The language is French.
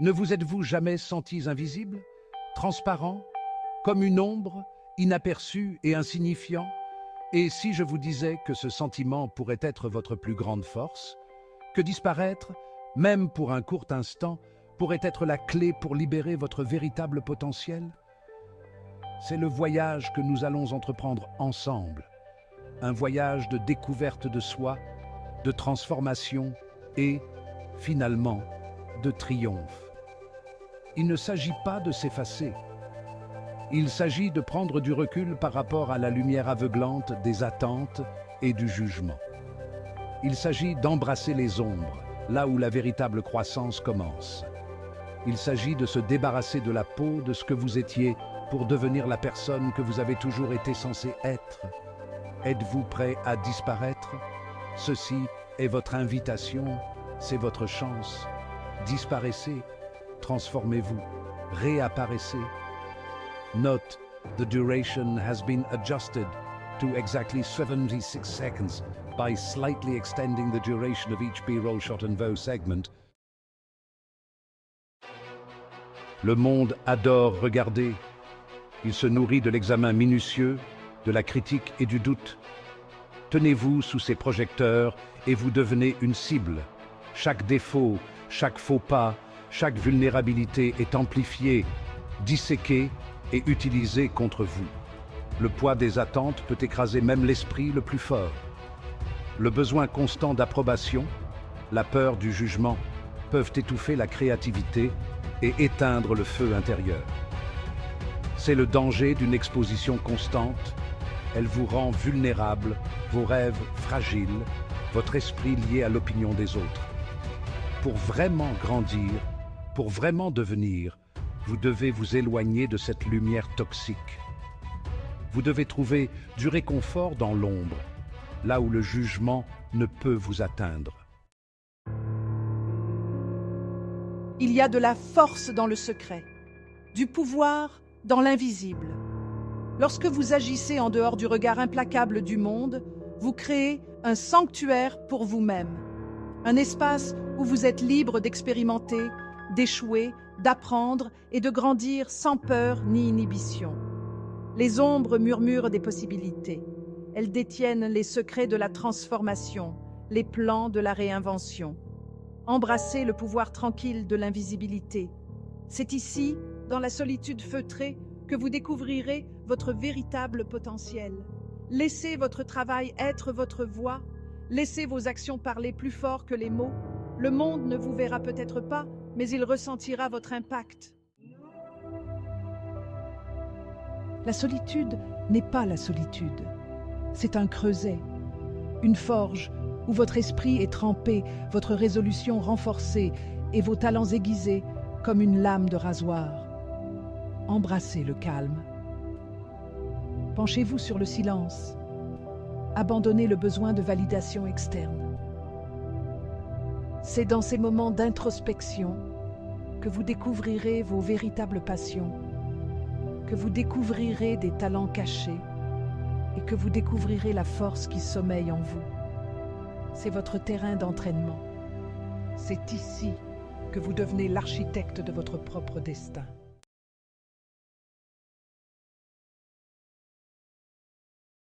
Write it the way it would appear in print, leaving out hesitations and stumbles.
Ne vous êtes-vous jamais sentis invisible, transparent, comme une ombre, inaperçu et insignifiant? Et si je vous disais que ce sentiment pourrait être votre plus grande force, que disparaître, même pour un court instant, pourrait être la clé pour libérer votre véritable potentiel? C'est le voyage que nous allons entreprendre ensemble. Un voyage de découverte de soi, de transformation et, finalement, de triomphe. Il ne s'agit pas de s'effacer. Il s'agit de prendre du recul par rapport à la lumière aveuglante des attentes et du jugement. Il s'agit d'embrasser les ombres, là où la véritable croissance commence. Il s'agit de se débarrasser de la peau de ce que vous étiez pour devenir la personne que vous avez toujours été censé être. Êtes-vous prêt à disparaître? Ceci est votre invitation, c'est votre chance. Disparaissez, transformez-vous, réapparaissez. Note, the duration has been adjusted to exactly 76 seconds by slightly extending the duration of each B-roll shot and VO segment. Le monde adore regarder. Il se nourrit de l'examen minutieux, de la critique et du doute. Tenez-vous sous ces projecteurs et vous devenez une cible. Chaque défaut, chaque faux pas, chaque vulnérabilité est amplifiée, disséquée et utilisée contre vous. Le poids des attentes peut écraser même l'esprit le plus fort. Le besoin constant d'approbation, la peur du jugement peuvent étouffer la créativité et éteindre le feu intérieur. C'est le danger d'une exposition constante. Elle vous rend vulnérable, vos rêves fragiles, votre esprit lié à l'opinion des autres. Pour vraiment grandir, pour vraiment devenir, vous devez vous éloigner de cette lumière toxique. Vous devez trouver du réconfort dans l'ombre, là où le jugement ne peut vous atteindre. Il y a de la force dans le secret, du pouvoir dans l'invisible. Lorsque vous agissez en dehors du regard implacable du monde, vous créez un sanctuaire pour vous-même. Un espace où vous êtes libre d'expérimenter, d'échouer, d'apprendre et de grandir sans peur ni inhibition. Les ombres murmurent des possibilités. Elles détiennent les secrets de la transformation, les plans de la réinvention. Embrassez le pouvoir tranquille de l'invisibilité. C'est ici, dans la solitude feutrée, que vous découvrirez votre véritable potentiel. Laissez votre travail être votre voix. Laissez vos actions parler plus fort que les mots. Le monde ne vous verra peut-être pas, mais il ressentira votre impact. La solitude n'est pas la solitude. C'est un creuset, une forge où votre esprit est trempé, votre résolution renforcée et vos talents aiguisés comme une lame de rasoir. Embrassez le calme. Penchez-vous sur le silence. Abandonnez le besoin de validation externe. C'est dans ces moments d'introspection que vous découvrirez vos véritables passions, que vous découvrirez des talents cachés et que vous découvrirez la force qui sommeille en vous. C'est votre terrain d'entraînement. C'est ici que vous devenez l'architecte de votre propre destin.